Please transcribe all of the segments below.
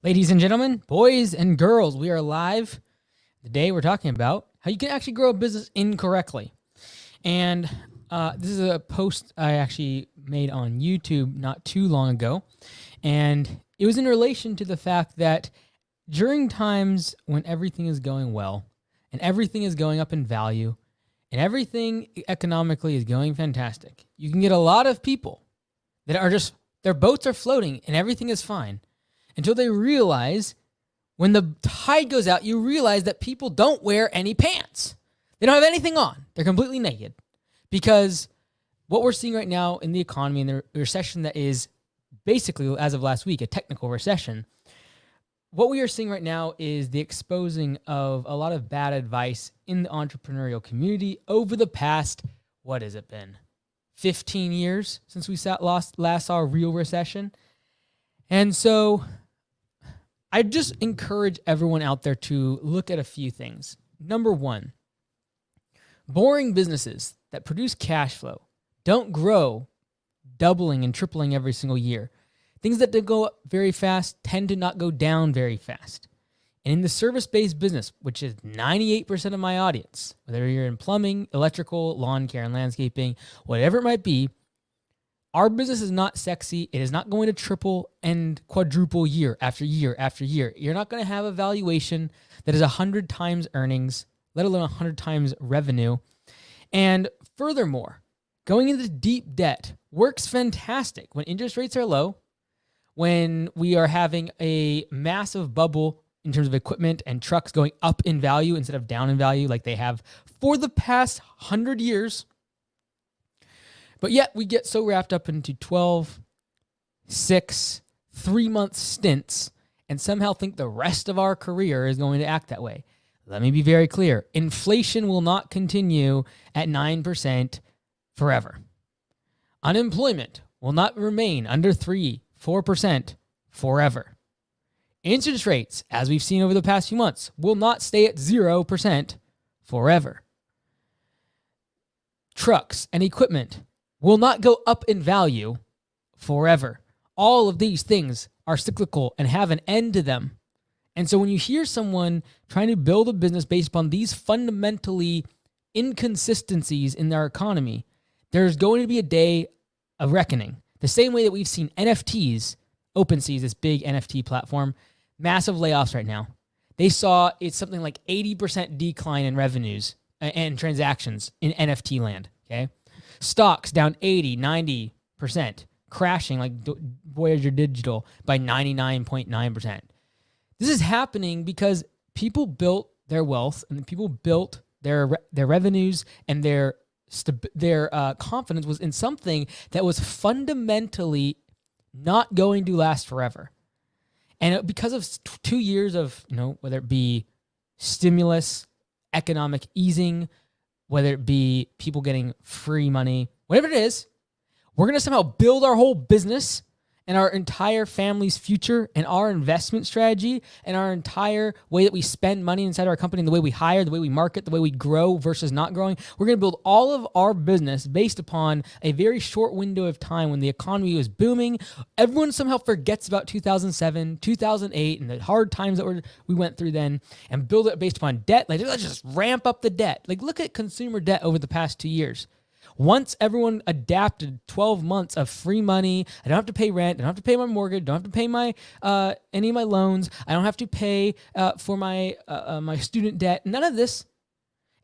Ladies and gentlemen, boys and girls, we are live. Today we're talking about how you can actually grow a business incorrectly. And this is a post I actually made on YouTube not too long ago. And it was in relation to the fact that during times when everything is going well and everything is going up in value and everything economically is going fantastic, you can get a lot of people that are just, their boats are floating and everything is fine until they realize when the tide goes out, you realize that people don't wear any pants. They don't have anything on. They're completely naked. Because what we're seeing right now in the economy and the recession that is basically, as of last week, a technical recession, what we are seeing right now is the exposing of a lot of bad advice in the entrepreneurial community over the past, what has it been, 15 years since we last saw a real recession. And so I just encourage everyone out there to look at a few things. Number one, boring businesses that produce cash flow don't grow doubling and tripling every single year. Things that go up very fast tend to not go down very fast. And in the service-based business, which is 98% of my audience, whether you're in plumbing, electrical, lawn care, and landscaping, whatever it might be, our business is not sexy. It is not going to triple and quadruple year after year after year. You're not going to have a valuation that is 100 times earnings, let alone 100 times revenue. And furthermore, going into deep debt works fantastic when interest rates are low, when we are having a massive bubble in terms of equipment and trucks going up in value instead of down in value like they have for the past 100 years. But yet we get so wrapped up into 12, 6, 3-month stints and somehow think the rest of our career is going to act that way. Let me be very clear. Inflation will not continue at 9% forever. Unemployment will not remain under 3, 4% forever. Interest rates, as we've seen over the past few months, will not stay at 0% forever. Trucks and equipment will not go up in value forever. All of these things are cyclical and have an end to them. And so when you hear someone trying to build a business based upon these fundamentally inconsistencies in their economy, there's going to be a day of reckoning. The same way that we've seen NFTs, OpenSea, this big NFT platform, massive layoffs right now. They saw it's something like 80% decline in revenues and transactions in NFT land, okay? Stocks down 80, 90%, crashing like Voyager Digital by 99.9%. This is happening because people built their wealth and people built their revenues and their confidence was in something that was fundamentally not going to last forever. And because of 2 years of, whether it be stimulus, economic easing, whether it be people getting free money, whatever it is, we're going to somehow build our whole business and our entire family's future and our investment strategy and our entire way that we spend money inside our company and the way we hire, the way we market, the way we grow versus not growing. We're going to build all of our business based upon a very short window of time when the economy was booming. Everyone somehow forgets about 2007, 2008, and the hard times that we went through then and build it based upon debt. Like, let's just ramp up the debt. Like, look at consumer debt over the past 2 years. Once everyone adapted 12 months of free money, I don't have to pay rent, I don't have to pay my mortgage, I don't have to pay my any of my loans, I don't have to pay for my my student debt, none of this.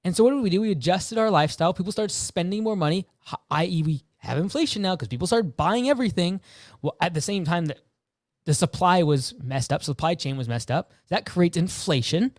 And so what did we do? We adjusted our lifestyle. People started spending more money, i.e. we have inflation now because people started buying everything. Well, at the same time that the supply was messed up, supply chain was messed up, that creates inflation.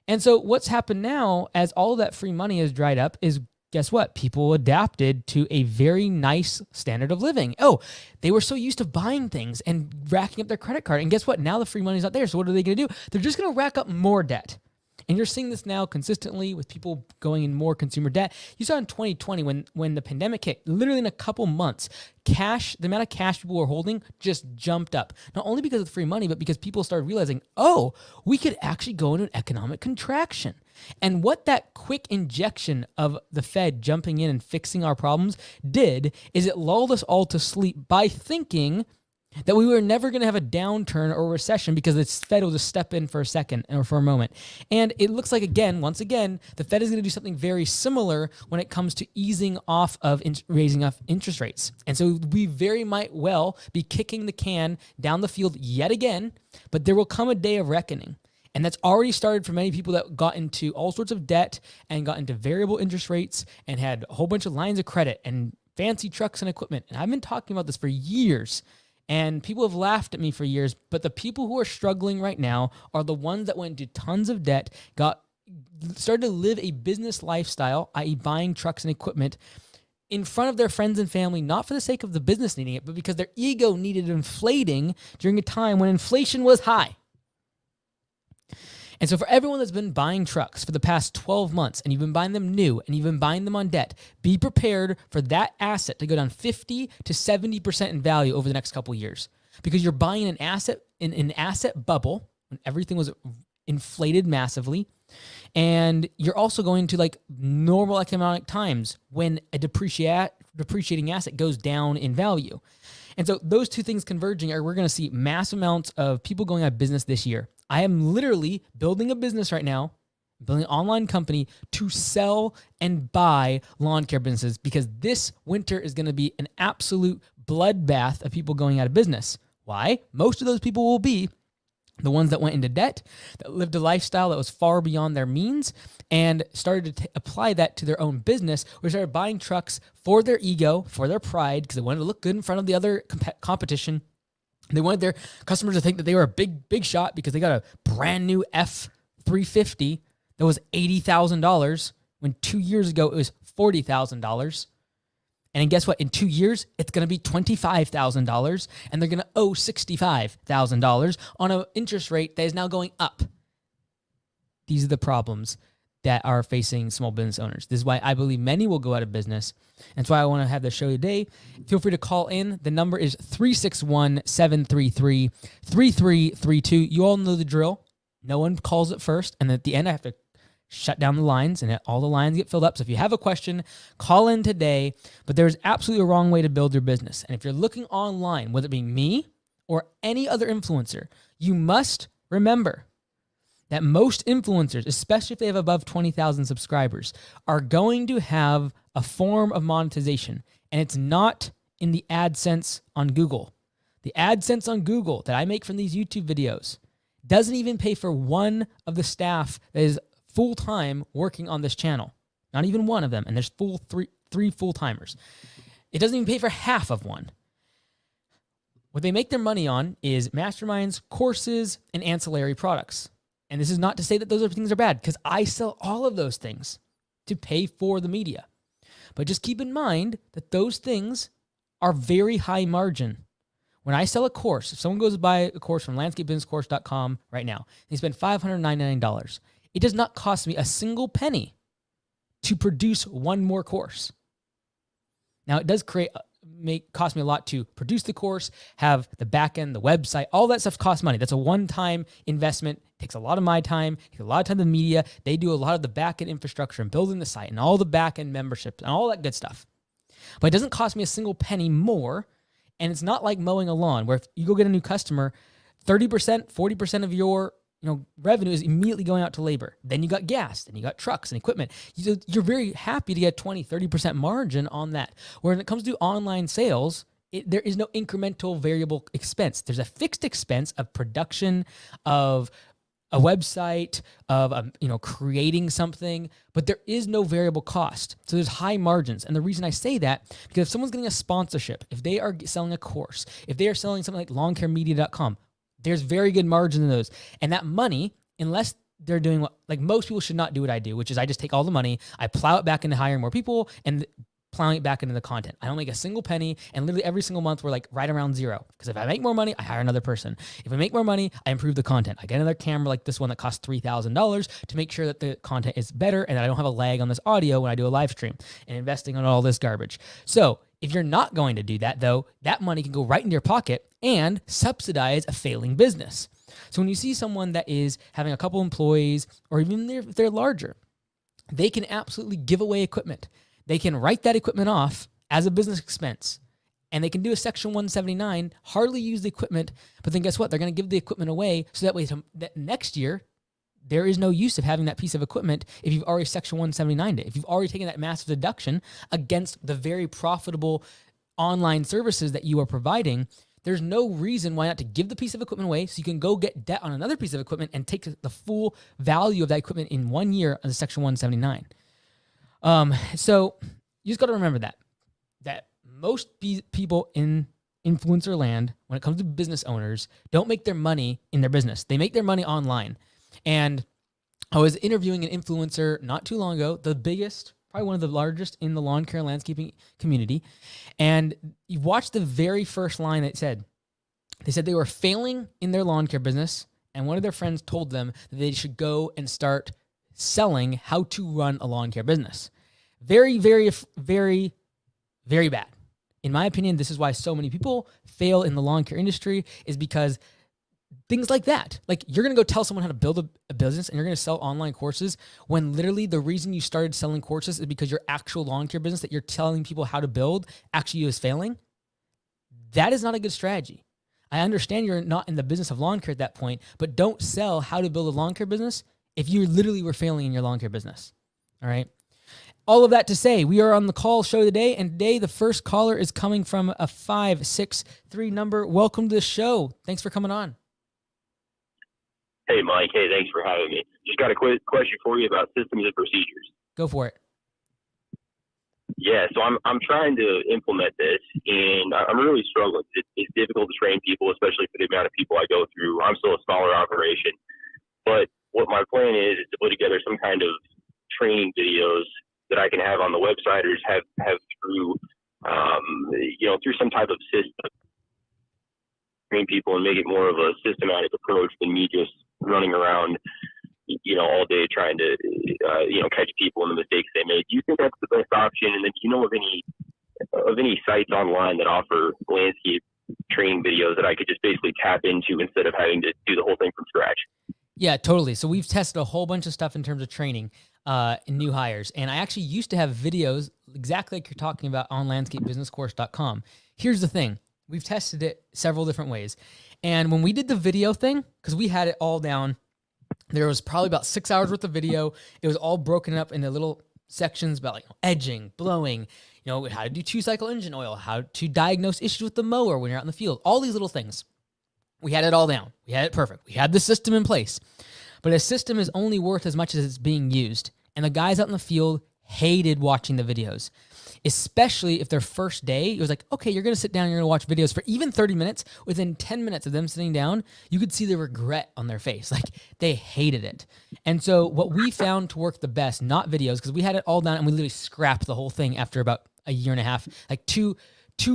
And so what's happened now as all of that free money has dried up is, guess what? People adapted to a very nice standard of living. Oh, they were so used to buying things and racking up their credit card. And guess what? Now the free money's not there. So what are they going to do? They're just going to rack up more debt. And you're seeing this now consistently with people going in more consumer debt. You saw in 2020 when the pandemic hit, literally in a couple months, the amount of cash people were holding just jumped up. Not only because of the free money, but because people started realizing, oh, we could actually go into an economic contraction. And what that quick injection of the Fed jumping in and fixing our problems did is it lulled us all to sleep by thinking that we were never going to have a downturn or a recession because the Fed will just step in for a second or for a moment. And it looks like, once again, the Fed is going to do something very similar when it comes to easing off of raising up interest rates. And so we very might well be kicking the can down the field yet again, but there will come a day of reckoning. And that's already started for many people that got into all sorts of debt and got into variable interest rates and had a whole bunch of lines of credit and fancy trucks and equipment. And I've been talking about this for years. And people have laughed at me for years, but the people who are struggling right now are the ones that went into tons of debt, started to live a business lifestyle, i.e. buying trucks and equipment in front of their friends and family, not for the sake of the business needing it, but because their ego needed inflating during a time when inflation was high. And so for everyone that's been buying trucks for the past 12 months and you've been buying them new and you've been buying them on debt, be prepared for that asset to go down 50 to 70% in value over the next couple of years, because you're buying an asset in an asset bubble when everything was inflated massively. And you're also going to like normal economic times when a depreciating asset goes down in value. And so those two things converging we're going to see mass amounts of people going out of business this year. I am literally building a business right now, building an online company to sell and buy lawn care businesses, because this winter is going to be an absolute bloodbath of people going out of business. Why? Most of those people will be the ones that went into debt, that lived a lifestyle that was far beyond their means, and started to apply that to their own business, or started buying trucks for their ego, for their pride, because they wanted to look good in front of the other competition. They wanted their customers to think that they were a big shot because they got a brand new F-350 that was $80,000 when 2 years ago it was $40,000. And guess what? In 2 years, it's going to be $25,000, and they're going to owe $65,000 on an interest rate that is now going up. These are the problems that are facing small business owners. This is why I believe many will go out of business. That's why I want to have the show today. Feel free to call in. The number is 361-733-3332. You all know the drill. No one calls it first, and at the end, I have to shut down the lines, and all the lines get filled up. So if you have a question, call in today. But there's absolutely a wrong way to build your business. And if you're looking online, whether it be me or any other influencer, you must remember that most influencers, especially if they have above 20,000 subscribers, are going to have a form of monetization. And it's not in the AdSense on Google. The AdSense on Google that I make from these YouTube videos doesn't even pay for one of the staff that is full-time working on this channel. Not even one of them. And there's three full-timers. It doesn't even pay for half of one. What they make their money on is masterminds, courses, and ancillary products. And this is not to say that those things are bad, because I sell all of those things to pay for the media. But just keep in mind that those things are very high margin. When I sell a course, if someone goes to buy a course from landscapebusinesscourse.com right now, they spend $599. It does not cost me a single penny to produce one more course. Now, it does cost me a lot to produce the course, have the back end, the website, all that stuff costs money. That's a one-time investment. It takes a lot of my time, takes a lot of time in the media. They do a lot of the back end infrastructure and building the site and all the back end memberships and all that good stuff. But it doesn't cost me a single penny more. And it's not like mowing a lawn where if you go get a new customer, 30%, 40% of your revenue is immediately going out to labor. Then you got gas, then you got trucks and equipment. You're very happy to get 20, 30% margin on that. When it comes to online sales, there is no incremental variable expense. There's a fixed expense of production, of a website, of creating something, but there is no variable cost. So there's high margins. And the reason I say that, because if someone's getting a sponsorship, if they are selling a course, if they are selling something like lawncaremedia.com, there's very good margin in those. And that money, unless they're doing what, like most people should not do what I do, which is I just take all the money, I plow it back into hiring more people and plowing it back into the content. I don't make a single penny, and literally every single month we're like right around zero. Because if I make more money, I hire another person. If I make more money, I improve the content. I get another camera like this one that costs $3,000 to make sure that the content is better and that I don't have a lag on this audio when I do a live stream, and investing on all this garbage. So if you're not going to do that, though, that money can go right into your pocket and subsidize a failing business. So when you see someone that is having a couple employees, or even if they're larger, they can absolutely give away equipment. They can write that equipment off as a business expense and they can do a Section 179, hardly use the equipment, but then guess what? They're going to give the equipment away so that way that next year, there is no use of having that piece of equipment if you've already Section 179'd it. If you've already taken that massive deduction against the very profitable online services that you are providing, there's no reason why not to give the piece of equipment away so you can go get debt on another piece of equipment and take the full value of that equipment in 1 year on the Section 179. So you just got to remember that most people in influencer land, when it comes to business owners, don't make their money in their business. They make their money online. And I was interviewing an influencer not too long ago, the biggest, probably one of the largest in the lawn care and landscaping community. And you watched the very first line they said they were failing in their lawn care business. And one of their friends told them that they should go and start selling how to run a lawn care business. Very, very, very, very bad. In my opinion, this is why so many people fail in the lawn care industry, is because things like that. Like, you're going to go tell someone how to build a business and you're going to sell online courses when literally the reason you started selling courses is because your actual lawn care business that you're telling people how to build actually is failing. That is not a good strategy. I understand you're not in the business of lawn care at that point, but don't sell how to build a lawn care business if you literally were failing in your lawn care business. All right. All of that to say, we are on the call show today, and today the first caller is coming from a 563 number. Welcome to the show. Thanks for coming on. Hey, Mike. Hey, thanks for having me. Just got a quick question for you about systems and procedures. Go for it. Yeah, so I'm trying to implement this, and I'm really struggling. It's difficult to train people, especially for the amount of people I go through. I'm still a smaller operation, but what my plan is to put together some kind of training videos that I can have on the website or just have through, through some type of system, train people and make it more of a systematic approach than me just running around, all day trying to, catch people in the mistakes they make. Do you think that's the best option? And then do you know of any sites online that offer landscape training videos that I could just basically tap into instead of having to do the whole thing from scratch? Yeah, totally. So we've tested a whole bunch of stuff in terms of training in new hires. And I actually used to have videos exactly like you're talking about on landscapebusinesscourse.com. Here's the thing. We've tested it several different ways. And when we did the video thing, because we had it all down, there was probably about 6 hours worth of video. It was all broken up into little sections about edging, blowing, how to do 2-cycle engine oil, how to diagnose issues with the mower when you're out in the field, all these little things. We had it all down. We had it perfect. We had the system in place. But a system is only worth as much as it's being used. And the guys out in the field hated watching the videos, especially if their first day, it was like, okay, you're going to sit down, you're going to watch videos for even 30 minutes. Within 10 minutes of them sitting down, you could see the regret on their face. Like, they hated it. And so what we found to work the best, not videos, because we had it all down and we literally scrapped the whole thing after about a year and a half, like two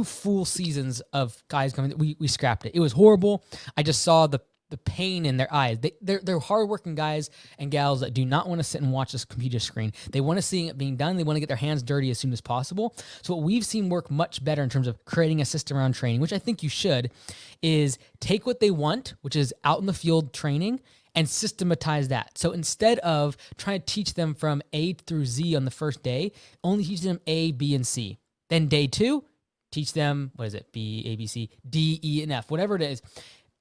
full seasons of guys coming. We scrapped it. It was horrible. I just saw the pain in their eyes. They're hardworking guys and gals that do not want to sit and watch this computer screen. They want to see it being done. They want to get their hands dirty as soon as possible. So what we've seen work much better in terms of creating a system around training, which I think you should, is take what they want, which is out in the field training, and systematize that. So instead of trying to teach them from A through Z on the first day, only teach them A, B, and C. Then day 2, teach them, B, A, B, C, D, E, and F, whatever it is.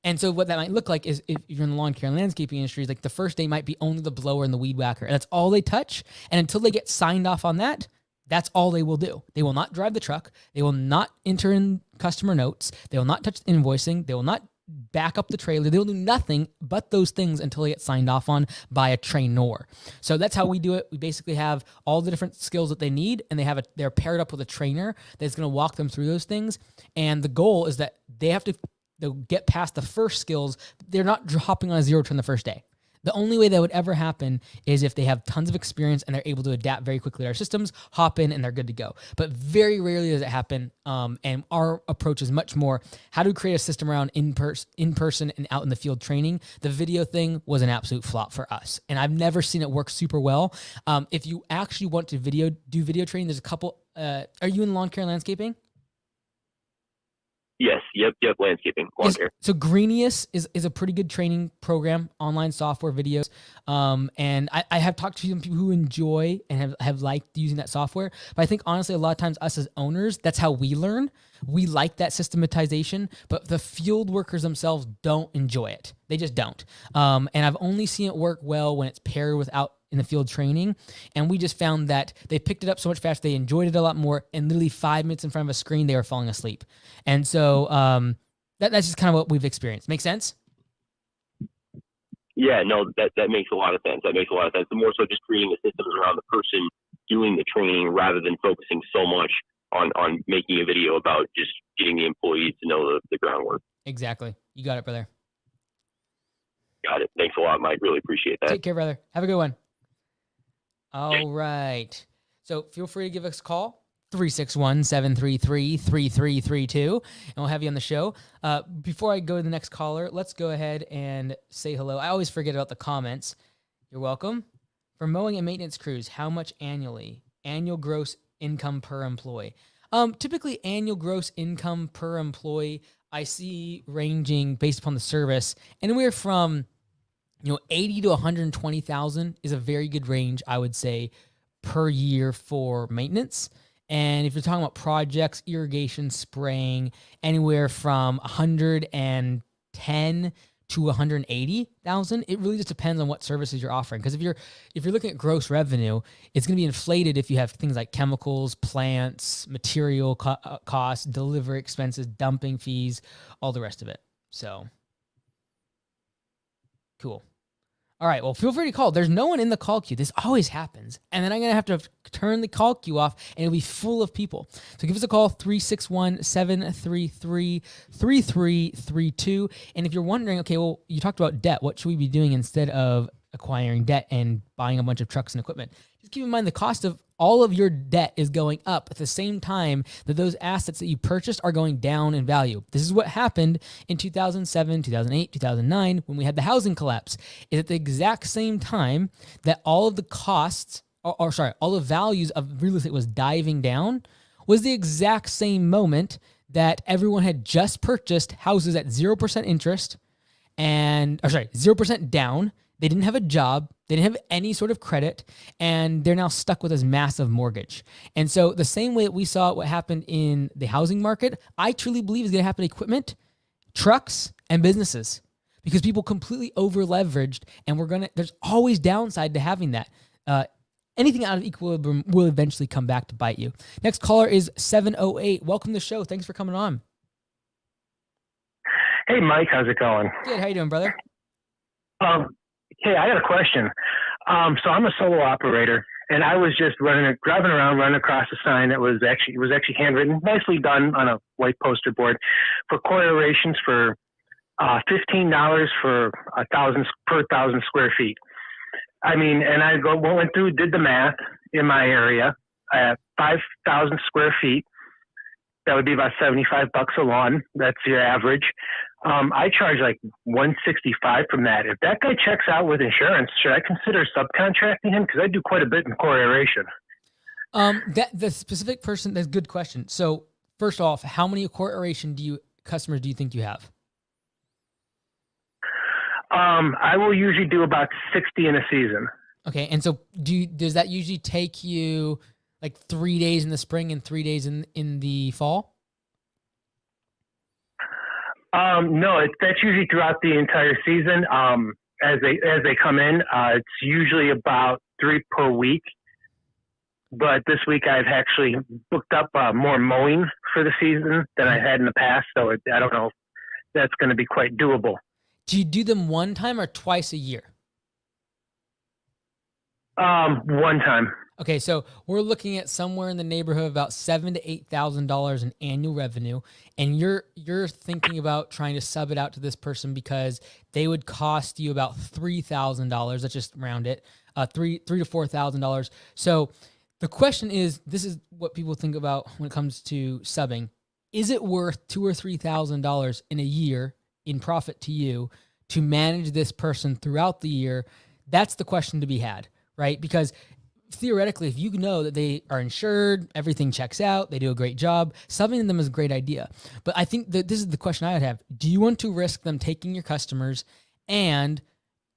And so what that might look like is, if you're in the lawn care and landscaping industry, is like the first day might be only the blower and the weed whacker. And that's all they touch. And until they get signed off on that, that's all they will do. They will not drive the truck. They will not enter in customer notes. They will not touch invoicing. They will not back up the trailer. They'll do nothing but those things until they get signed off on by a trainer. So that's how we do it. We basically have all the different skills that they need, and they're paired up with a trainer that's going to walk them through those things. And the goal is that they'll get past the first skills. They're not hopping on a zero turn the first day. The only way that would ever happen is if they have tons of experience and they're able to adapt very quickly to our systems, hop in, and they're good to go. But very rarely does it happen. And our approach is much more, how to create a system around in person and out in the field training. The video thing was an absolute flop for us. And I've never seen it work super well. If you actually want to do video training, there's a couple. Are you in lawn care and landscaping? Yes, Yep. Landscaping, lawn Yes, care. so Greenius is a pretty good training program, online software videos. And I have talked to some people who enjoy and have liked using that software. But I think honestly, a lot of times us as owners, that's how we learn. We like that systematization, but the field workers themselves don't enjoy it. They just don't. And I've only seen it work well when it's paired with out in the field training. And we just found that they picked it up so much faster. They enjoyed it a lot more. And literally 5 minutes in front of a screen, they were falling asleep. And so that's just kind of what we've experienced. Make sense? Yeah, no, that makes a lot of sense. The more so just creating the systems around the person doing the training rather than focusing so much on making a video about just getting the employees to know the groundwork. Exactly. You got it, brother. Got it. Thanks a lot, Mike. Really appreciate that. Take care, brother. Have a good one. All right. So feel free to give us a call, 361-733-3332, and we'll have you on the show. Before I go to the next caller, let's go ahead and say hello. I always forget about the comments. You're welcome. For mowing and maintenance crews, how much annually? Annual gross income per employee. Typically, annual gross income per employee, I see ranging based upon the service, anywhere from 80 to 120,000 is a very good range, I would say, per year for maintenance. And if you're talking about projects, irrigation, spraying, anywhere from 110 to 180,000. It really just depends on what services you're offering. Because if you're looking at gross revenue, it's going to be inflated if you have things like chemicals, plants, material costs, delivery expenses, dumping fees, all the rest of it. So cool. All right, well, feel free to call. There's no one in the call queue. This always happens. And then I'm going to have to turn the call queue off, and it'll be full of people. So give us a call, 361-733-3332. And if you're wondering, okay, well, you talked about debt. What should we be doing instead of acquiring debt and buying a bunch of trucks and equipment? Just keep in mind the cost of all of your debt is going up at the same time that those assets that you purchased are going down in value. This is what happened in 2007, 2008, 2009 when we had the housing collapse. Is at the exact same time that all of the costs, all the values of real estate was diving down, was the exact same moment that everyone had just purchased houses at 0% interest 0% down. They didn't have a job. They didn't have any sort of credit, and they're now stuck with this massive mortgage. And so the same way that we saw what happened in the housing market, I truly believe is going to happen in equipment, trucks, and businesses, because people completely over leveraged, and there's always downside to having that. Anything out of equilibrium will eventually come back to bite you. Next caller is 708. Welcome to the show. Thanks for coming on. Hey, Mike, how's it going? Good. How you doing, brother? Hey, I got a question. So I'm a solo operator, and I was just driving around, running across a sign that was actually handwritten, nicely done on a white poster board for core aerations for $15 for per 1,000 square feet. I mean, and I went through, did the math in my area at 5,000 square feet. That would be about $75 a lawn. That's your average. I charge like $165 from that. If that guy checks out with insurance, should I consider subcontracting him? Because I do quite a bit in core aeration. The specific person, that's a good question. So first off, how many core aeration customers do you think you have? I will usually do about 60 in a season. Okay, and so does that usually take you like 3 days in the spring and 3 days in the fall? No, that's usually throughout the entire season. As they come in, it's usually about 3 per week. But this week I've actually booked up more mowing for the season than I had in the past. So I don't know if that's going to be quite doable. Do you do them one time or twice a year? One time. Okay, so we're looking at somewhere in the neighborhood of about $7,000 to $8,000 in annual revenue, and you're thinking about trying to sub it out to this person because they would cost you about $3,000. Let's just round it, $3,000 to $4,000. So the question is, this is what people think about when it comes to subbing: is it worth $2,000 or $3,000 in a year in profit to you to manage this person throughout the year? That's the question to be had, right? Because theoretically, if you know that they are insured, everything checks out, they do a great job, subbing them is a great idea. But I think that this is the question I would have. Do you want to risk them taking your customers and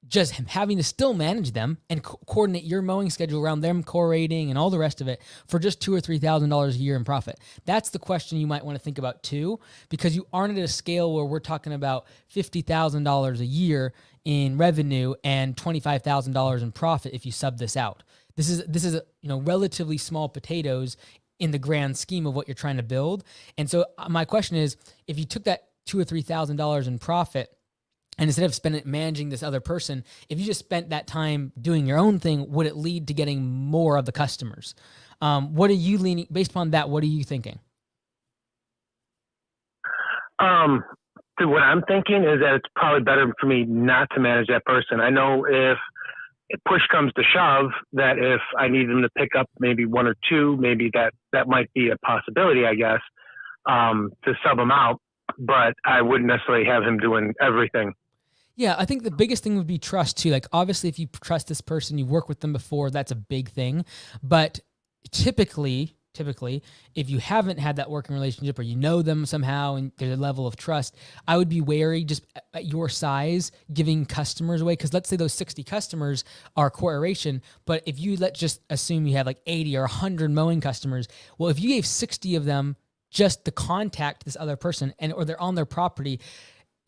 just having to still manage them and coordinate your mowing schedule around them core rating and all the rest of it for just $2,000 or $3,000 a year in profit? That's the question you might want to think about too, because you aren't at a scale where we're talking about $50,000 a year in revenue and $25,000 in profit if you sub this out. This is relatively small potatoes in the grand scheme of what you're trying to build. And so my question is, if you took that $2,000 or $3,000 in profit, and instead of spending it managing this other person, if you just spent that time doing your own thing, would it lead to getting more of the customers? What are you leaning based upon that? What are you thinking? So what I'm thinking is that it's probably better for me not to manage that person. I know if push comes to shove, that if I need them to pick up maybe one or two, maybe that might be a possibility, I guess, to sub them out. But I wouldn't necessarily have him doing everything. Yeah, I think the biggest thing would be trust too. Like obviously if you trust this person, you've worked with them before, that's a big thing. But typically, if you haven't had that working relationship or you know them somehow and there's a level of trust, I would be wary just at your size giving customers away. Because let's say those 60 customers are core aeration, but if you just assume you have like 80 or 100 mowing customers, well, if you gave 60 of them just to contact this other person or they're on their property,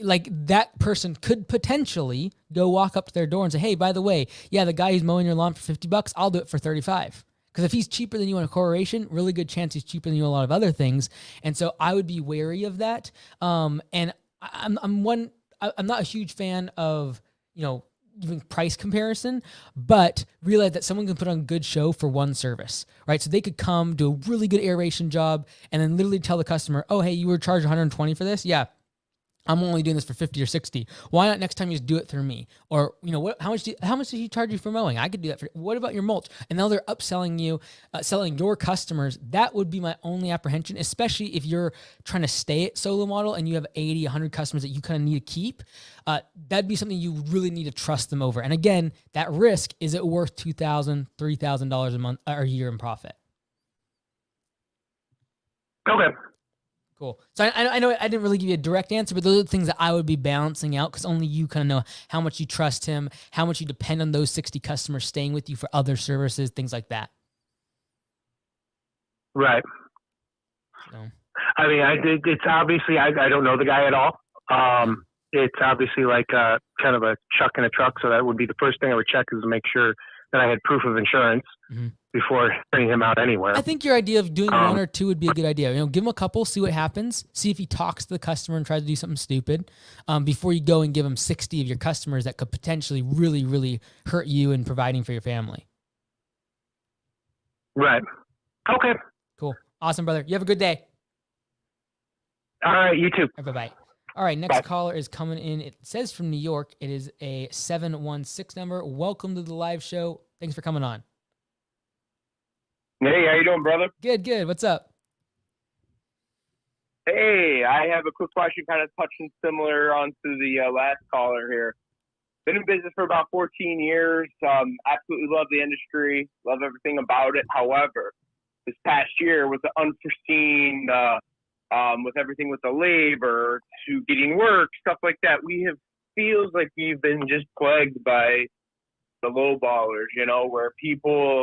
like that person could potentially go walk up to their door and say, hey, by the way, yeah, the guy who's mowing your lawn for $50, I'll do it for 35. Because if he's cheaper than you on a core aeration, really good chance he's cheaper than you on a lot of other things. And so I would be wary of that. And I'm not a huge fan of, even price comparison, but realize that someone can put on a good show for one service, right? So they could come do a really good aeration job and then literally tell the customer, oh, hey, you were charged 120 for this? Yeah. I'm only doing this for 50 or 60. Why not next time you just do it through me? Or, how much did he charge you for mowing? I could do that for, what about your mulch? And now they're upselling you, selling your customers. That would be my only apprehension, especially if you're trying to stay at solo model and you have 80, 100 customers that you kind of need to keep. That'd be something you really need to trust them over. And again, that risk, is it worth $2,000, $3,000 a month or a year in profit? Okay. Cool. So I know I didn't really give you a direct answer, but those are the things that I would be balancing out because only you kind of know how much you trust him, how much you depend on those 60 customers staying with you for other services, things like that. Right. So. I mean, it's obviously, I don't know the guy at all. It's obviously like kind of a chuck in a truck. So that would be the first thing I would check is to make sure that I had proof of insurance. Mm-hmm. Before sending him out anywhere. I think your idea of doing one or two would be a good idea. Give him a couple, see what happens, see if he talks to the customer and tries to do something stupid before you go and give him 60 of your customers that could potentially really, really hurt you in providing for your family. Right. Okay. Cool. Awesome, brother. You have a good day. All right. You too. Right, bye-bye. All right. Next caller is coming in. It says from New York. It is a 716 number. Welcome to the live show. Thanks for coming on. Hey, how you doing, brother? Good. What's up? Hey, I have a quick question, kind of touching similar onto the last caller here. Been in business for about 14 years. Absolutely love the industry, love everything about it. However, this past year with the unforeseen, with everything with the labor to getting work, stuff like that, feels like we've been just plagued by the low ballers, where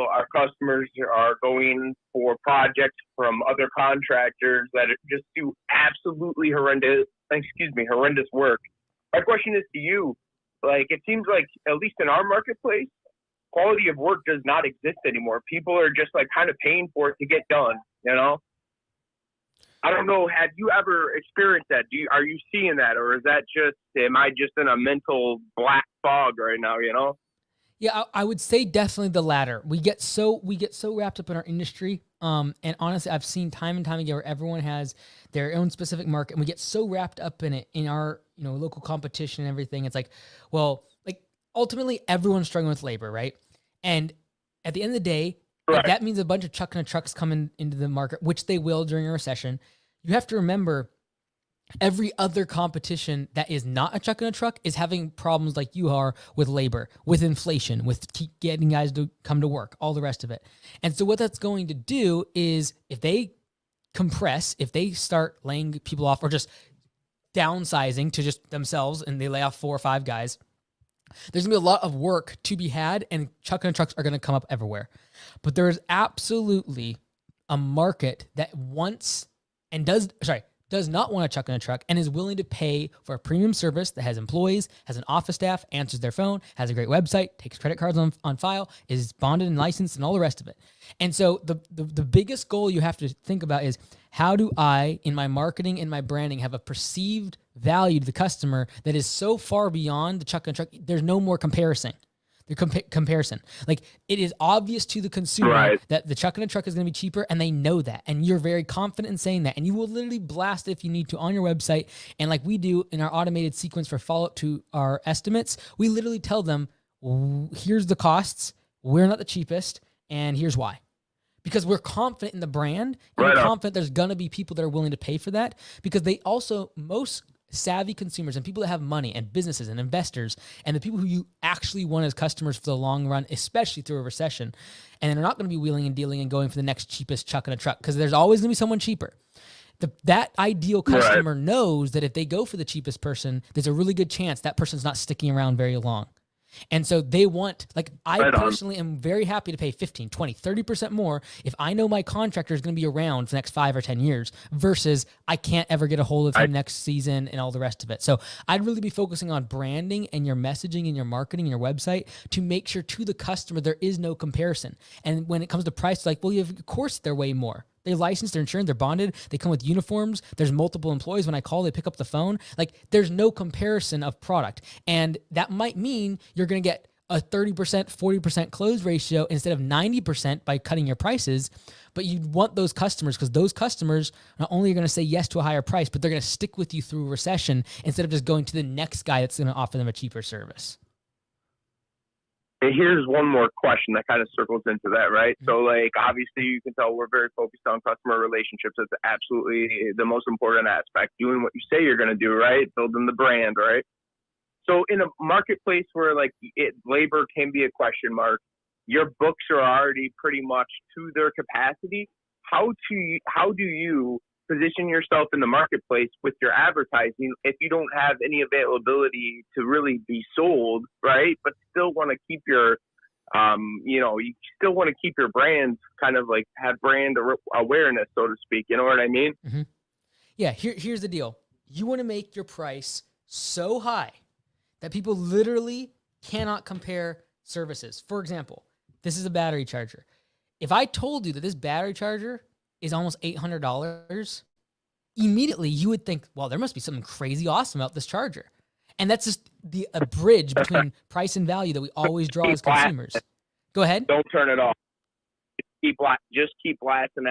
our customers are going for projects from other contractors that just do absolutely horrendous work. My question is to you, it seems like, at least in our marketplace, quality of work does not exist anymore. People are just kind of paying for it to get done, I don't know. Have you ever experienced that? Are you seeing that? Or is that am I just in a mental black fog right now, Yeah, I would say definitely the latter. We get so wrapped up in our industry, and honestly, I've seen time and time again where everyone has their own specific market, and we get so wrapped up in it in our local competition and everything. It's ultimately everyone's struggling with labor, right? And at the end of the day, right. That means a bunch of chucking trucks coming into the market, which they will during a recession. You have to remember Every other competition that is not a truck and a truck is having problems like you are with labor, with inflation, with getting guys to come to work, all the rest of it. And so what that's going to do is if they compress, if they start laying people off or just downsizing to just themselves and they lay off 4 or 5 guys, there's gonna be a lot of work to be had, and truck and trucks are gonna come up everywhere. But there is absolutely a market that wants and does not want a truck and a truck and is willing to pay for a premium service that has employees, has an office staff, answers their phone, has a great website, takes credit cards on file, is bonded and licensed, and all the rest of it. And so the biggest goal you have to think about is, how do I, in my marketing and my branding, have a perceived value to the customer that is so far beyond the truck and truck, there's no more comparison. Comparison. Like, it is obvious to the consumer that the truck and a truck is going to be cheaper, and they know that. And you're very confident in saying that. And you will literally blast it if you need to on your website. And like we do in our automated sequence for follow-up to our estimates, we literally tell them, here's the costs, we're not the cheapest, and here's why. Because we're confident in the brand, and we're confident there's going to be people that are willing to pay for that, because they also, most savvy consumers and people that have money and businesses and investors and the people who you actually want as customers for the long run, especially through a recession, and they're not going to be wheeling and dealing and going for the next cheapest truck in a truck, because there's always going to be someone cheaper. That ideal customer knows that if they go for the cheapest person, there's a really good chance that person's not sticking around very long. And so they want, like, I personally am very happy to pay 15, 20, 30% more if I know my contractor is going to be around for the next 5 or 10 years versus I can't ever get a hold of him next season and all the rest of it. So I'd really be focusing on branding and your messaging and your marketing and your website to make sure to the customer there is no comparison. And when it comes to price, like, well, of course they're way more. They're licensed, they're insured, they're bonded, they come with uniforms, there's multiple employees. When I call, they pick up the phone. Like, there's no comparison of product. And that might mean you're going to get a 30%, 40% close ratio instead of 90% by cutting your prices. But you want those customers, because those customers not only are going to say yes to a higher price, but they're going to stick with you through a recession instead of just going to the next guy that's going to offer them a cheaper service. Here's one more question that kind of circles into that, right? So, like, obviously you can tell we're very focused on customer relationships. It's absolutely the most important aspect. Doing what you say you're going to do, right? Building the brand, right? So in a marketplace where, like, labor can be a question mark, your books are already pretty much to their capacity. How do you position yourself in the marketplace with your advertising if you don't have any availability to really be sold, right? But still want to keep your, you still want to keep your brand kind of like have brand awareness, so to speak. You know what I mean? Mm-hmm. Yeah. Here's the deal. You want to make your price so high that people literally cannot compare services. For example, this is a battery charger. If I told you that this battery charger is almost $800, immediately you would think, well, there must be something crazy awesome about this charger. And that's just a bridge between price and value that we always draw as consumers. Go ahead. Don't turn it off. Just keep blasting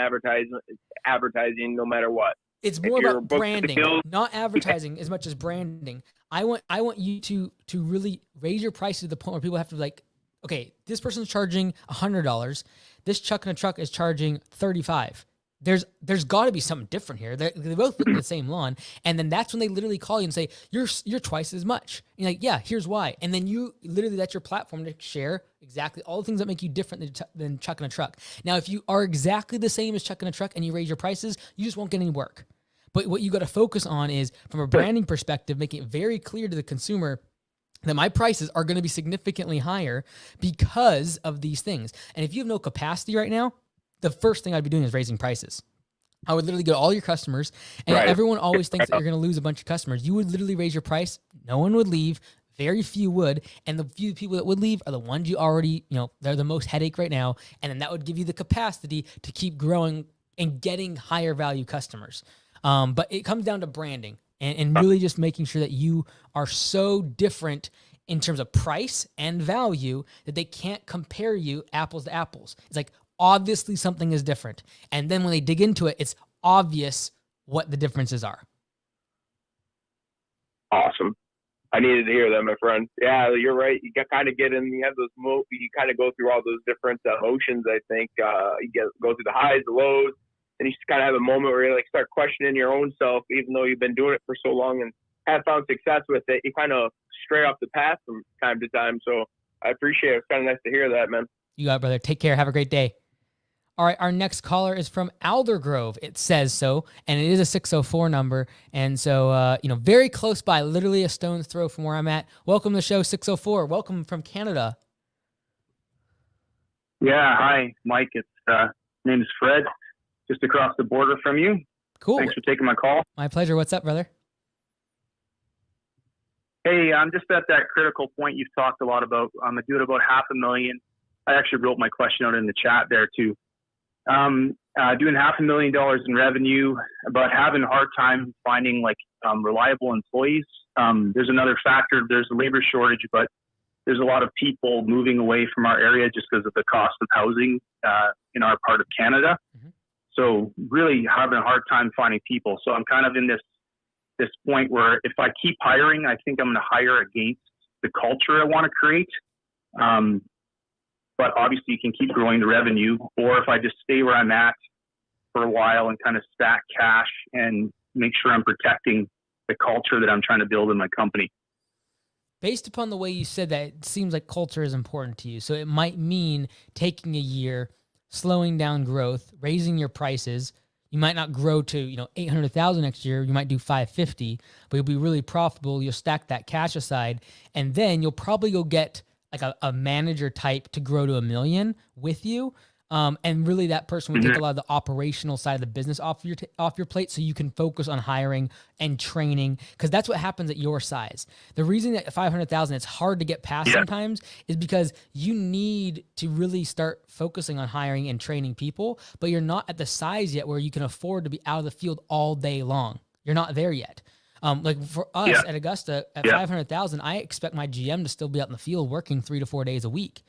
advertising no matter what. It's more about branding, not advertising as much as branding. I want you to really raise your price to the point where people have to be like, okay, this person's charging $100. This truck and a truck is charging $35. There's got to be something different here. They both live in the same lawn, and then that's when they literally call you and say, you're twice as much. And you're like, yeah, here's why. And then you literally, that's your platform to share exactly all the things that make you different than Chuck and a Truck. Now, if you are exactly the same as Chuck and a Truck and you raise your prices, you just won't get any work. But what you got to focus on is, from a branding perspective, making it very clear to the consumer that my prices are going to be significantly higher because of these things. And if you have no capacity right now, the first thing I'd be doing is raising prices. I would literally go to all your customers, and everyone always thinks that you're going to lose a bunch of customers. You would literally raise your price. No one would leave. Very few would. And the few people that would leave are the ones you already, they're the most headache right now. And then that would give you the capacity to keep growing and getting higher value customers. But it comes down to branding and really just making sure that you are so different in terms of price and value that they can't compare you apples to apples. It's like, obviously something is different. And then when they dig into it, it's obvious what the differences are. Awesome. I needed to hear that, my friend. Yeah, you're right. You kind of get in, you have you kind of go through all those different emotions, I think. You go through the highs, the lows, and you just gotta have a moment where you like start questioning your own self, even though you've been doing it for so long and have found success with it. You kind of stray off the path from time to time. So I appreciate it. It's kind of nice to hear that, man. You got it, brother. Take care. Have a great day. All right, our next caller is from Aldergrove. It says so, and it is a 604 number, and so very close by, literally a stone's throw from where I'm at. Welcome to the show, 604. Welcome from Canada. Yeah, hi, Mike. It's name is Fred, just across the border from you. Cool. Thanks for taking my call. My pleasure. What's up, brother? Hey, I'm just at that critical point you've talked a lot about. I'm doing about $500,000. I actually wrote my question out in the chat there too. Doing $500,000 in revenue, but having a hard time finding reliable employees. There's another factor. There's a labor shortage, but there's a lot of people moving away from our area just because of the cost of housing in our part of Canada. Mm-hmm. So really having a hard time finding people. So I'm kind of in this point where if I keep hiring, I think I'm going to hire against the culture I want to create. But obviously you can keep growing the revenue, or if I just stay where I'm at for a while and kind of stack cash and make sure I'm protecting the culture that I'm trying to build in my company. Based upon the way you said that, it seems like culture is important to you. So it might mean taking a year, slowing down growth, raising your prices. You might not grow to, 800,000 next year. You might do 550, but you'll be really profitable. You'll stack that cash aside, and then you'll probably go get like a manager type to grow to $1 million with you. And really that person would take a lot of the operational side of the business off your plate, so you can focus on hiring and training, because that's what happens at your size. The reason that 500,000 it's hard to get past sometimes is because you need to really start focusing on hiring and training people, but you're not at the size yet where you can afford to be out of the field all day long. You're not there yet. Like for us at Augusta at 500,000, I expect my GM to still be out in the field working 3 to 4 days a week.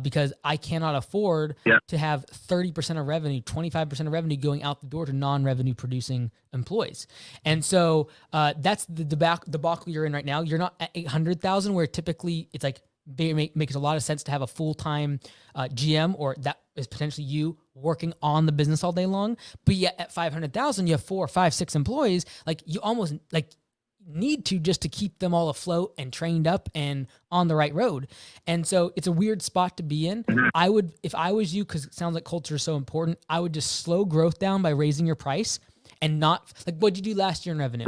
Because I cannot afford to have 30% of revenue, 25% of revenue going out the door to non-revenue producing employees. And so that's the debacle you're in right now. You're not at 800,000 where typically it's like makes a lot of sense to have a full-time GM, or that is potentially you working on the business all day long. But yet at 500,000, you have 4, 5, 6 employees. Like you almost need to just to keep them all afloat and trained up and on the right road. And so it's a weird spot to be in. I would, if I was you, because it sounds like culture is so important, I would just slow growth down by raising your price and not like, what'd you do last year in revenue?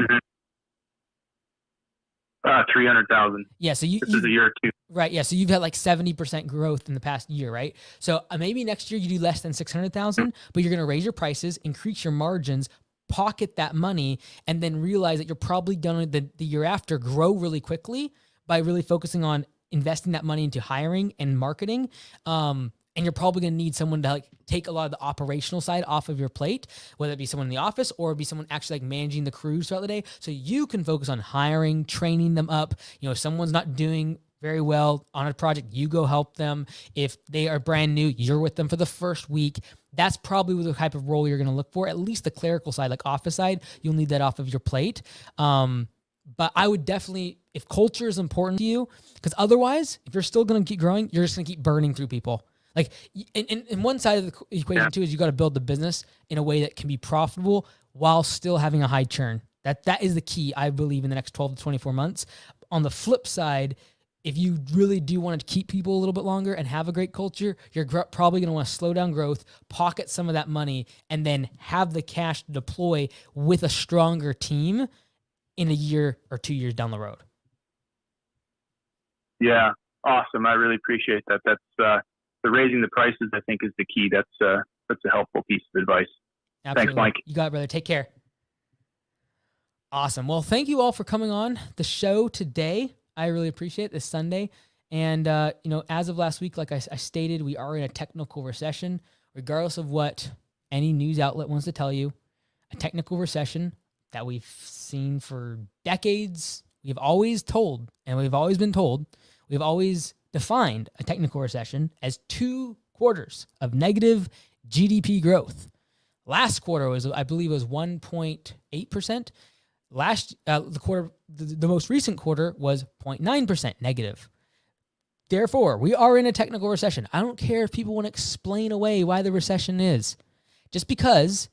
300,000. Yeah. So this is a year or two. Right. Yeah. So you've had like 70% growth in the past year, right? So maybe next year you do less than 600,000, but you're going to raise your prices, increase your margins, pocket that money, and then realize that you're probably done the year after grow really quickly by really focusing on investing that money into hiring and marketing. And you're probably going to need someone to take a lot of the operational side off of your plate, whether it be someone in the office or be someone actually managing the crews throughout the day. So you can focus on hiring, training them up. If someone's not doing very well on a project, you go help them. If they are brand new, you're with them for the first week. That's probably the type of role you're going to look for. At least the clerical side, like office side, you'll need that off of your plate. But I would definitely, if culture is important to you, because otherwise, if you're still going to keep growing, you're just going to keep burning through people. Like, in one side of the equation too is you got to build the business in a way that can be profitable while still having a high churn. That is the key, I believe, in the next 12 to 24 months. On the flip side, if you really do want to keep people a little bit longer and have a great culture, you're probably going to want to slow down growth, pocket some of that money, and then have the cash to deploy with a stronger team in a year or 2 years down the road. Yeah, awesome. I really appreciate that. That's the raising the prices, I think, is the key. That's a helpful piece of advice. Absolutely. Thanks, Mike. You got it, brother. Take care. Awesome. Well, thank you all for coming on the show today. I really appreciate it this Sunday. And, as of last week, like I stated, we are in a technical recession, regardless of what any news outlet wants to tell you. A technical recession that we've seen for decades. We've always told, and we've always been told, we've always defined a technical recession as 2 quarters of negative GDP growth. Last quarter was, I believe, it was 1.8%. The most recent quarter was 0.9% negative. Therefore, we are in a technical recession. I don't care if people want to explain away why the recession is. Just because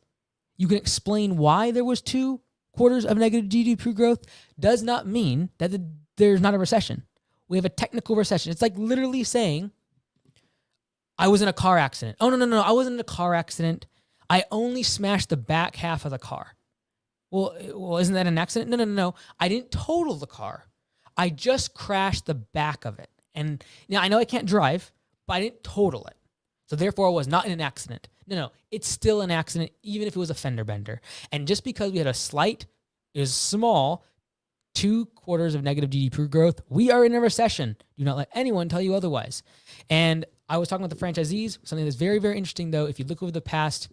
you can explain why there was 2 quarters of negative GDP growth does not mean that there's not a recession. We have a technical recession. It's like literally saying, I was in a car accident. Oh, no, I wasn't in a car accident. I only smashed the back half of the car. Well, isn't that an accident? No. I didn't total the car. I just crashed the back of it. And I know I can't drive, but I didn't total it. So therefore, I was not in an accident. No, it's still an accident, even if it was a fender bender. And just because we had small 2 quarters of negative GDP growth, we are in a recession. Do not let anyone tell you otherwise. And I was talking with the franchisees, something that's very, very interesting, though. If you look over the past,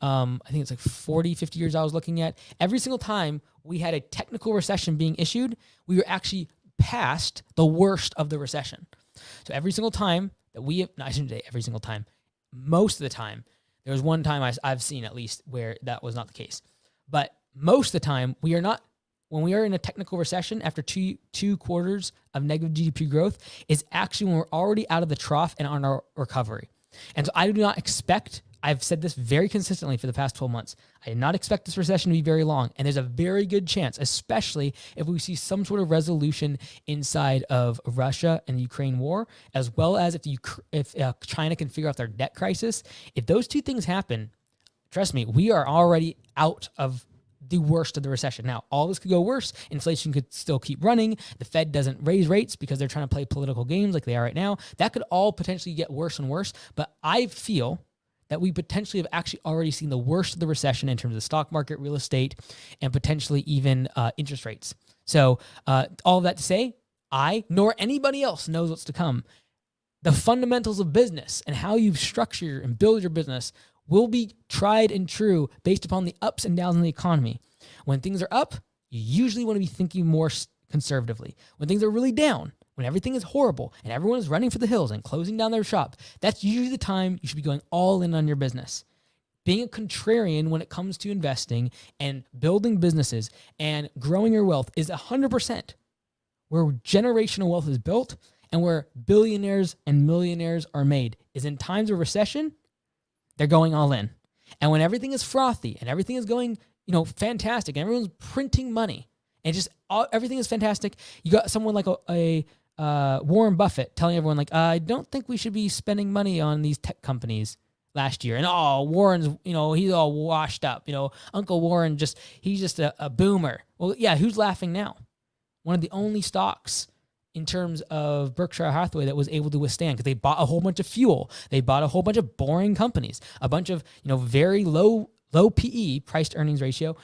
I think it's like 40, 50 years I was looking at, every single time we had a technical recession being issued, we were actually past the worst of the recession. So every single time that I shouldn't say every single time, most of the time, there was one time I've seen at least where that was not the case. But most of the time, when we are in a technical recession after two quarters of negative GDP growth, is actually when we're already out of the trough and on our recovery. And so I do not expect, I've said this very consistently for the past 12 months, I did not expect this recession to be very long. And there's a very good chance, especially if we see some sort of resolution inside of Russia and the Ukraine war, as well as if China can figure out their debt crisis. If those 2 things happen, trust me, we are already out of the worst of the recession. Now, all this could go worse. Inflation could still keep running. The Fed doesn't raise rates because they're trying to play political games like they are right now. That could all potentially get worse and worse. But I feel that we potentially have actually already seen the worst of the recession in terms of the stock market, real estate, and potentially even interest rates. So all of that to say, I nor anybody else knows what's to come. The fundamentals of business and how you structure and build your business will be tried and true based upon the ups and downs in the economy. When things are up, you usually want to be thinking more conservatively. When things are really down, when everything is horrible and everyone is running for the hills and closing down their shop, that's usually the time you should be going all in on your business. Being a contrarian when it comes to investing and building businesses and growing your wealth is 100% where generational wealth is built and where billionaires and millionaires are made is in times of recession. They're going all in. And when everything is frothy and everything is going, fantastic and everyone's printing money and everything is fantastic, you got someone like a Warren Buffett telling everyone like, I don't think we should be spending money on these tech companies last year. And Warren's, he's all washed up. Uncle Warren he's just a boomer. Well, yeah, who's laughing now? One of the only stocks in terms of Berkshire Hathaway that was able to withstand, because they bought a whole bunch of fuel. They bought a whole bunch of boring companies, a bunch of, very low PE, price to earnings ratio,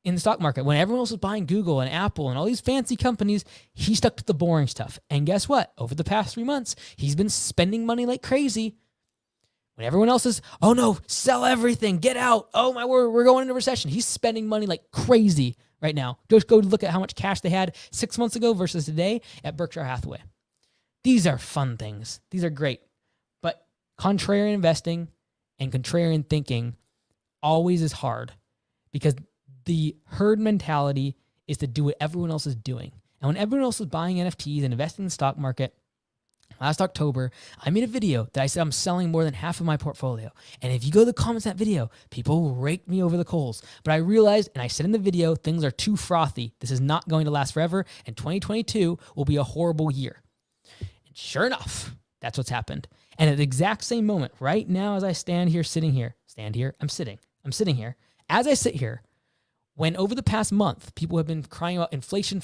in the stock market. When everyone else was buying Google and Apple and all these fancy companies, he stuck to the boring stuff. And guess what? Over the past 3 months, he's been spending money like crazy. When everyone else is, oh no, sell everything, get out. Oh my word, we're going into recession. He's spending money like crazy right now. Just go look at how much cash they had 6 months ago versus today at Berkshire Hathaway. These are fun things. These are great. But contrarian investing and contrarian thinking always is hard because the herd mentality is to do what everyone else is doing. And when everyone else is buying NFTs and investing in the stock market, last October, I made a video that I said I'm selling more than half of my portfolio. And if you go to the comments of that video, people raked me over the coals. But I realized, and I said in the video, things are too frothy. This is not going to last forever. And 2022 will be a horrible year. And sure enough, that's what's happened. And at the exact same moment, right now, as I I'm sitting here. As I sit here, when over the past month, people have been crying about inflation,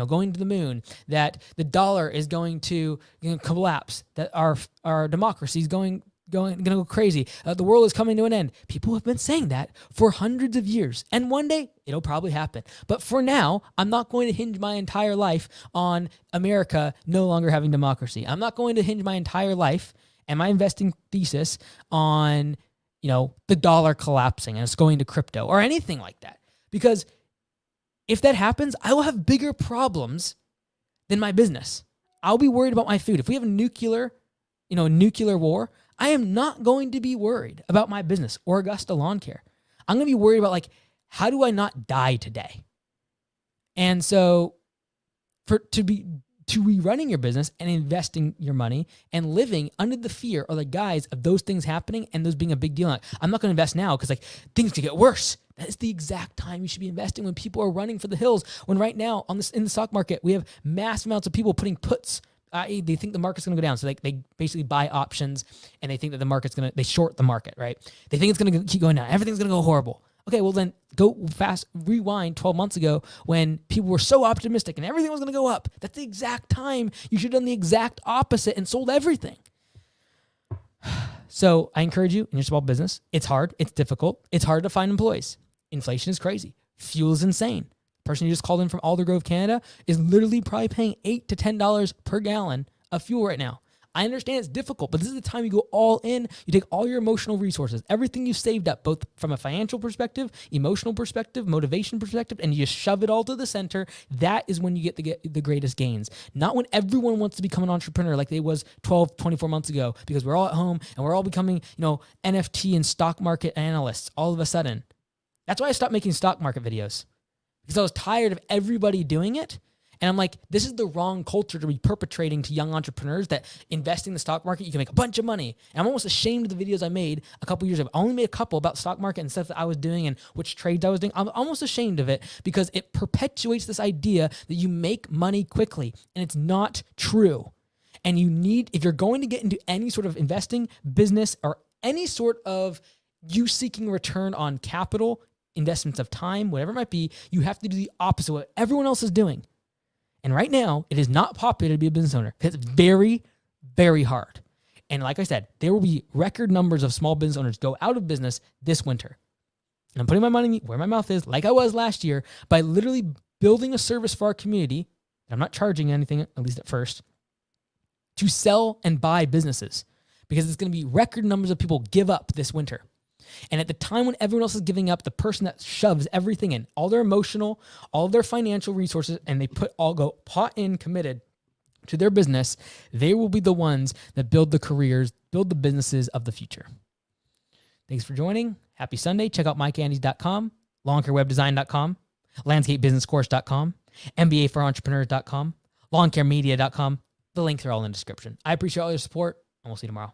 going to the moon, that the dollar is going to collapse, that our democracy is going to go crazy, the world is coming to an end. People have been saying that for hundreds of years, and one day it'll probably happen. But for now, I'm not going to hinge my entire life on America no longer having democracy. I'm not going to hinge my entire life and my investing thesis on, the dollar collapsing and it's going to crypto or anything like that. Because if that happens, I will have bigger problems than my business. I'll be worried about my food. If we have a nuclear war, I am not going to be worried about my business or Augusta Lawn Care. I'm going to be worried about how do I not die today? And so to be running your business and investing your money and living under the fear or the guise of those things happening and those being a big deal. I'm not going to invest now because things could get worse. That is the exact time you should be investing when people are running for the hills. When right now in the stock market, we have mass amounts of people putting puts. They think the market's going to go down. So they basically buy options and they think that the market's going to, they short the market, right? They think it's going to keep going down. Everything's going to go horrible. Okay, well then go fast, rewind 12 months ago when people were so optimistic and everything was going to go up. That's the exact time you should have done the exact opposite and sold everything. So I encourage you in your small business. It's hard. It's difficult. It's hard to find employees. Inflation is crazy. Fuel is insane. The person you just called in from Aldergrove, Canada is literally probably paying $8 to $10 per gallon of fuel right now. I understand it's difficult, but this is the time you go all in. You take all your emotional resources, everything you've saved up, both from a financial perspective, emotional perspective, motivation perspective, and you just shove it all to the center. That is when you get the greatest gains. Not when everyone wants to become an entrepreneur like they was 12, 24 months ago, because we're all at home and we're all becoming, NFT and stock market analysts all of a sudden. That's why I stopped making stock market videos, because I was tired of everybody doing it. And I'm like, this is the wrong culture to be perpetrating to young entrepreneurs, that investing in the stock market, you can make a bunch of money. And I'm almost ashamed of the videos I made a couple years ago. I only made a couple about stock market and stuff that I was doing and which trades I was doing. I'm almost ashamed of it because it perpetuates this idea that you make money quickly, and it's not true. And you need, if you're going to get into any sort of investing, business, or any sort of you seeking return on capital, investments of time, whatever it might be, you have to do the opposite of what everyone else is doing. And right now, it is not popular to be a business owner because it's very, very hard. And like I said, there will be record numbers of small business owners go out of business this winter. And I'm putting my money where my mouth is, like I was last year, by literally building a service for our community. I'm not charging anything, at least at first, to sell and buy businesses, because it's going to be record numbers of people give up this winter. And at the time when everyone else is giving up, the person that shoves everything in, all their emotional, all of their financial resources, and they go pot in, committed to their business, they will be the ones that build the careers, build the businesses of the future. Thanks for joining. Happy Sunday. Check out MikeAndes.com, lawncarewebdesign.com, landscapebusinesscourse.com, MBAforentrepreneurs.com, lawncaremedia.com. The links are all in the description. I appreciate all your support, and we'll see you tomorrow.